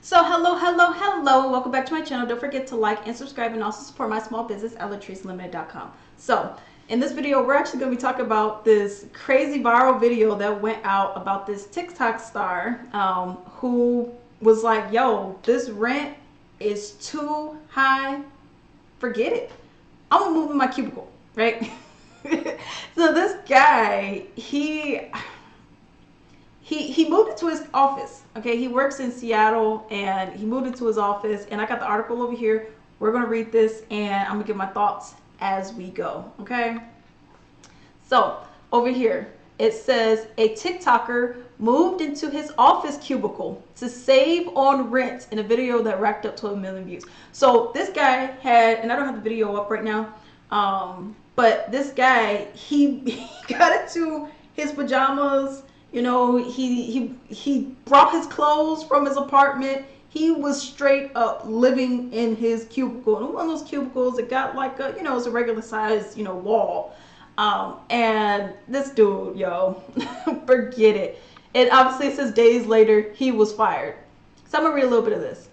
So hello, welcome back to my channel. Don't forget to like and subscribe and also support my small business at latricelimited.com. So in this video, we're actually going to be talking about this crazy viral video that went out about this TikTok star who was like, yo, this rent is too high, forget it. I'm gonna move in my cubicle, right? So this guy, he moved into his office. Okay, he works in Seattle and he moved into his office, and I got the article over here. We're gonna read this and I'm gonna give my thoughts as we go. Okay, so over here it says a TikToker moved into his office cubicle to save on rent in a video that racked up 12 million views. So this guy had, and I don't have the video up right now, but this guy, he got into his pajamas. You know, he brought his clothes from his apartment. He was straight up living in his cubicle. And one of those cubicles, it got like a, it's a regular size, wall. And this dude, yo, forget it. And obviously it says days later, he was fired. So I'm gonna read a little bit of this.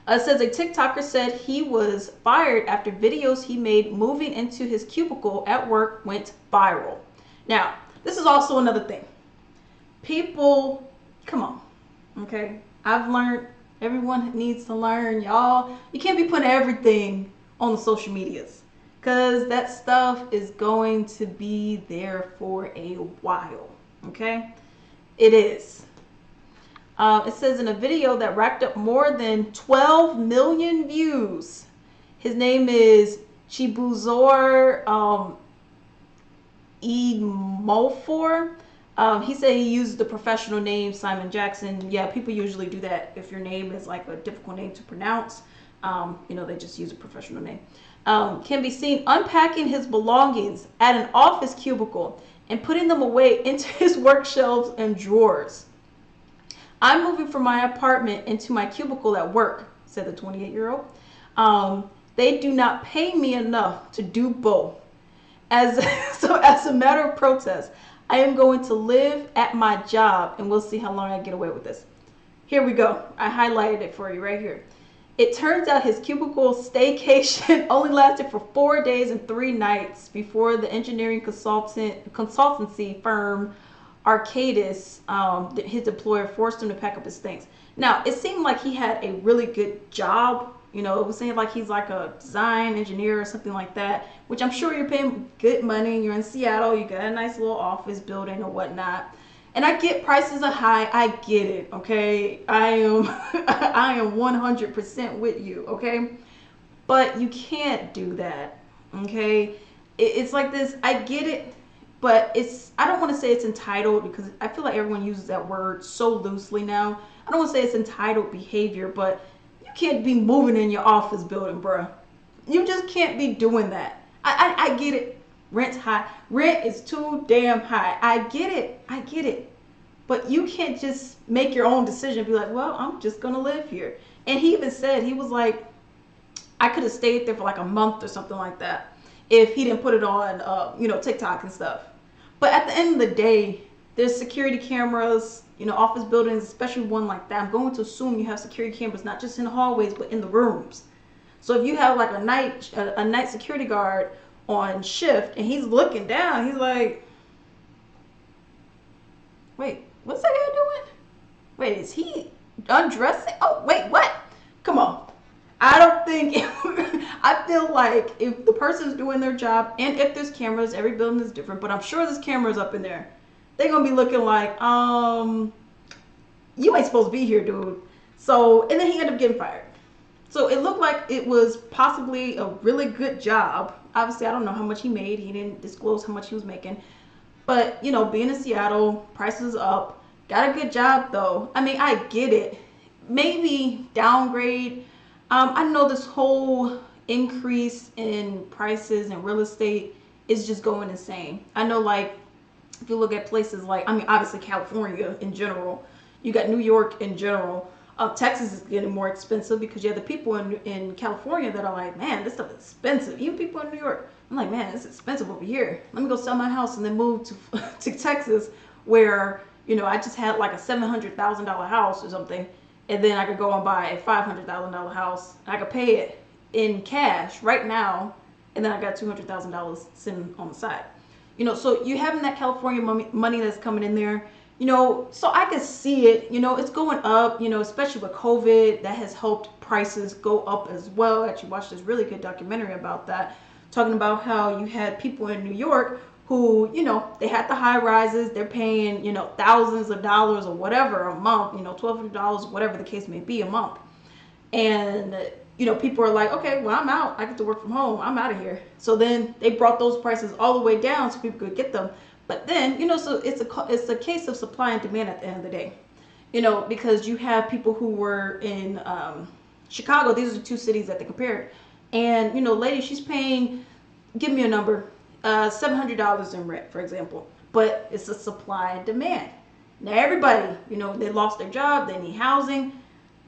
It says a TikToker said he was fired after videos he made moving into his cubicle at work went viral. Now, this is also another thing. People, come on, okay? I've learned, everyone needs to learn, y'all. You can't be putting everything on the social medias because that stuff is going to be there for a while, okay? It is. It says in a video that racked up more than 12 million views. His name is Chibuzor Mofor. He said he used the professional name Simon Jackson. Yeah, people usually do that if your name is like a difficult name to pronounce. They just use a professional name. Can be seen unpacking his belongings at an office cubicle and putting them away into his work shelves and drawers. I'm moving from my apartment into my cubicle at work, said the 28-year-old. They do not pay me enough to do both. As a matter of protest, I am going to live at my job and we'll see how long I get away with this. Here we go. I highlighted it for you right here. It turns out his cubicle staycation only lasted for 4 days and 3 nights before the engineering consultancy firm Arcadis, his employer, forced him to pack up his things. Now, it seemed like he had a really good job. It was saying like he's like a design engineer or something like that, which I'm sure you're paying good money. You're in Seattle. You got a nice little office building or whatnot. And I get prices are high. I get it. Okay. I am 100% with you. Okay. But you can't do that. Okay. It's like this. I get it. But I don't want to say it's entitled because I feel like everyone uses that word so loosely now. I don't want to say it's entitled behavior, but you can't be moving in your office building, bruh. You just can't be doing that. I get it. Rent's high. Rent is too damn high. I get it. But you can't just make your own decision and be like, well, I'm just going to live here. And he even said, he was like, I could have stayed there for like a month or something like that if he didn't put it on, TikTok and stuff. But at the end of the day, there's security cameras, office buildings, especially one like that. I'm going to assume you have security cameras, not just in the hallways, but in the rooms. So if you have like a night security guard on shift and he's looking down, he's like, wait, what's that guy doing? Wait, is he undressing? Oh, wait, what? Come on. I don't think, I feel like if the person's doing their job and if there's cameras, every building is different, but I'm sure there's cameras up in there. They're going to be looking like, you ain't supposed to be here, dude. So, and then he ended up getting fired. So it looked like it was possibly a really good job. Obviously, I don't know how much he made. He didn't disclose how much he was making. But, being in Seattle, prices up. Got a good job, though. I mean, I get it. Maybe downgrade. I know this whole increase in prices and real estate is just going insane. I know, like, if you look at places like, obviously California in general, you got New York in general. Texas is getting more expensive because you have the people in California that are like, man, this stuff is expensive. Even people in New York, I'm like, man, it's expensive over here. Let me go sell my house and then move to Texas where, I just had like a $700,000 house or something. and then I could go and buy a $500,000 house. I could pay it in cash right now, and then I got $200,000 sitting on the side. So you having that California money that's coming in there, so I can see it, it's going up, especially with COVID, that has helped prices go up as well. I actually watched this really good documentary about that, talking about how you had people in New York who, they had the high rises, they're paying, thousands of dollars or whatever a month, $1,200, whatever the case may be a month. And, people are like, okay, well, I'm out. I get to work from home. I'm out of here. So then they brought those prices all the way down so people could get them. But then, so it's a case of supply and demand at the end of the day, because you have people who were in Chicago. These are the two cities that they compared. And, lady, she's paying, give me a number, $700 in rent, for example. But it's a supply and demand. Now, everybody, they lost their job. They need housing.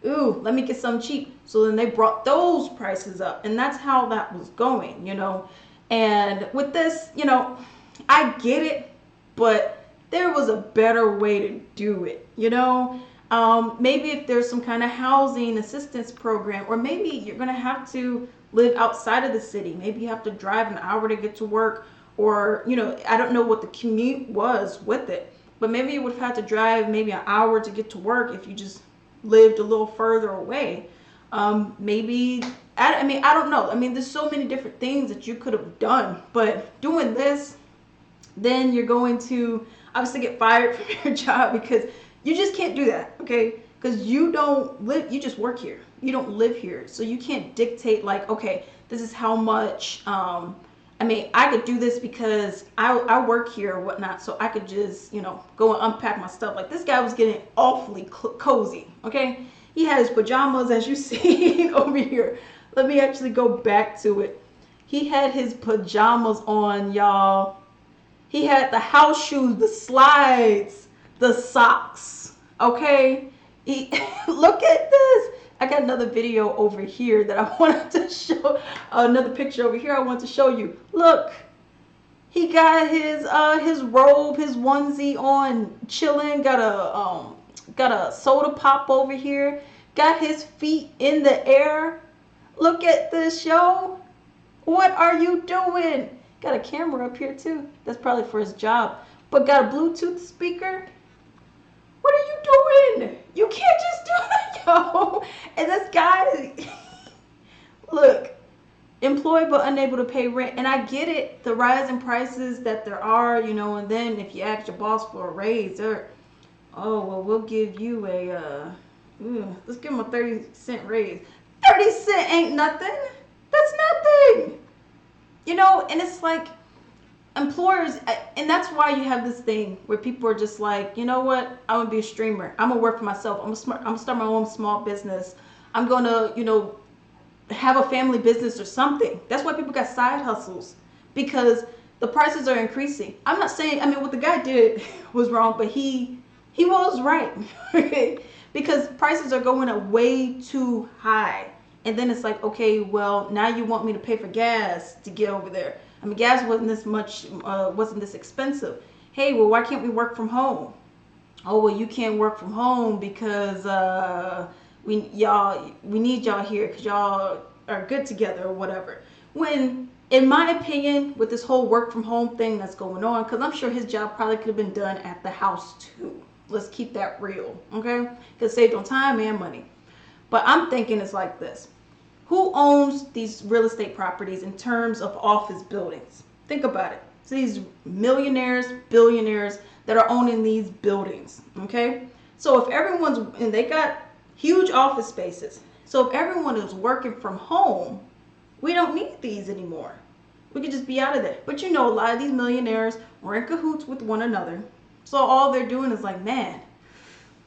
Ooh, let me get something cheap. So then they brought those prices up. And that's how that was going, And with this, I get it, but there was a better way to do it, Maybe if there's some kind of housing assistance program, or maybe you're going to have to live outside of the city. Maybe you have to drive an hour to get to work, or, I don't know what the commute was with it, but maybe you would have had to drive maybe an hour to get to work if you just lived a little further away. Maybe, I don't know. There's so many different things that you could have done, but doing this, then you're going to obviously get fired from your job, because you just can't do that, okay? Because you don't live, you just work here. You don't live here. So you can't dictate like, okay, this is how much, I could do this because I work here or whatnot, so I could just, go and unpack my stuff. Like, this guy was getting awfully cozy, okay? He had his pajamas, as you see over here. Let me actually go back to it. He had his pajamas on, y'all. He had the house shoes, the slides, the socks, okay? Look at this. I got another video over here that I wanted to show, another picture over here I want to show you. Look, he got his robe, his onesie on, chilling, got a soda pop over here, got his feet in the air. Look at this, yo. What are you doing? Got a camera up here too. That's probably for his job. But got a Bluetooth speaker. What are you doing? You can't just do that, yo. And this guy, look, employed but unable to pay rent. And I get it, the rise in prices that there are, and then if you ask your boss for a raise, they're, oh, well, we'll give you let's give him a 30-cent raise. 30 cents ain't nothing. That's nothing. And it's like, employers, and that's why you have this thing where people are just like, you know what, I'm gonna be a streamer, I'm gonna work for myself, I'm gonna start my own small business, I'm gonna have a family business or something. That's why people got side hustles, because the prices are increasing. I'm not saying, what the guy did was wrong, but he was right. Okay, because prices are going up way too high, and then it's like, okay, well, now you want me to pay for gas to get over there. Gas wasn't this much, wasn't this expensive. Hey, well, why can't we work from home? Oh, well, you can't work from home because we need y'all here because y'all are good together or whatever. When, in my opinion, with this whole work from home thing that's going on, because I'm sure his job probably could have been done at the house too. Let's keep that real, okay? Because saved on time and money. But I'm thinking it's like this. Who owns these real estate properties in terms of office buildings? Think about it. It's these millionaires, billionaires that are owning these buildings, okay? So if everyone's, and they got huge office spaces. So if everyone is working from home, we don't need these anymore. We could just be out of there. But a lot of these millionaires are in cahoots with one another. So all they're doing is like, man,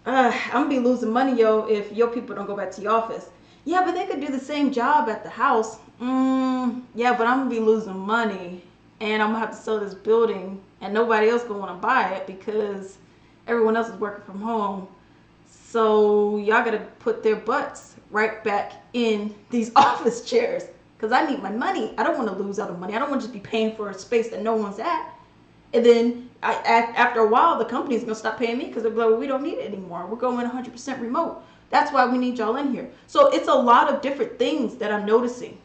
I'm going to be losing money, yo, if your people don't go back to the office. Yeah, but they could do the same job at the house. Yeah, but I'm going to be losing money. And I'm going to have to sell this building. And nobody else going to want to buy it because everyone else is working from home. So y'all got to put their butts right back in these office chairs. Because I need my money. I don't want to lose out on money. I don't want to just be paying for a space that no one's at. And then after a while, the company's going to stop paying me because they're like, well, we don't need it anymore. We're going 100% remote. That's why we need y'all in here. So it's a lot of different things that I'm noticing,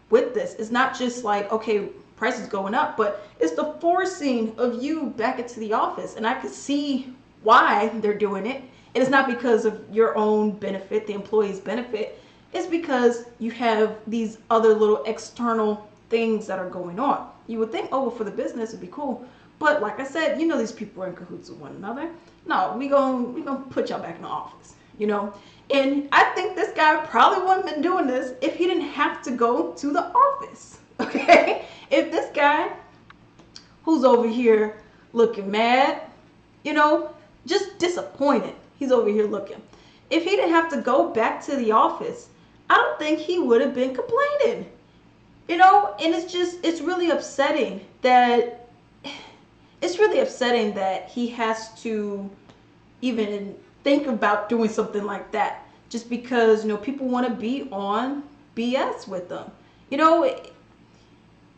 with this. It's not just like, okay, prices going up, but it's the forcing of you back into the office. And I could see why they're doing it. And it's not because of your own benefit, the employee's benefit. It's because you have these other little external things that are going on. You would think, oh, well, for the business it'd be cool. But like I said, these people are in cahoots with one another. No, we gonna put y'all back in the office, And I think this guy probably wouldn't have been doing this if he didn't have to go to the office. Okay? If this guy who's over here looking mad, just disappointed, he's over here looking. If he didn't have to go back to the office, I don't think he would have been complaining. And it's really upsetting that he has to even think about doing something like that just because, people want to be on BS with them.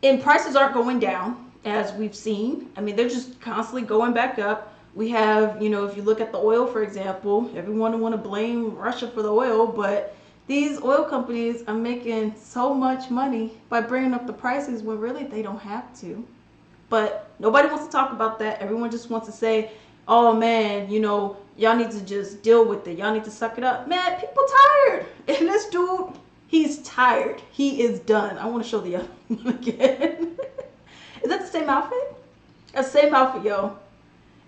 And prices aren't going down as we've seen. I mean, they're just constantly going back up. We have, if you look at the oil, for example, everyone want to blame Russia for the oil, but these oil companies are making so much money by bringing up the prices when really they don't have to. But nobody wants to talk about that. Everyone just wants to say, oh man, y'all need to just deal with it. Y'all need to suck it up. Man, people tired. And this dude, he's tired. He is done. I want to show the other one again. Is that the same outfit? That's the same outfit, yo.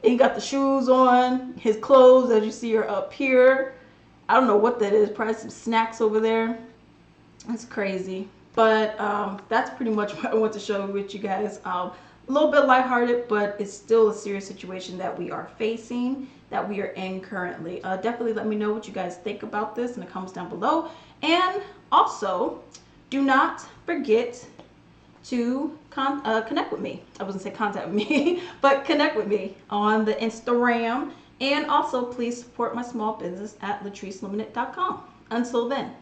And he got the shoes on. His clothes, as you see, are up here. I don't know what that is. Probably some snacks over there. That's crazy. But that's pretty much what I want to show with you guys. A little bit lighthearted, but it's still a serious situation that we are facing, that we are in currently. Definitely let me know what you guys think about this in the comments down below. And also, do not forget to connect with me. I wasn't say contact with me, but connect with me on the Instagram. And also, please support my small business at LatriceLimited.com. Until then.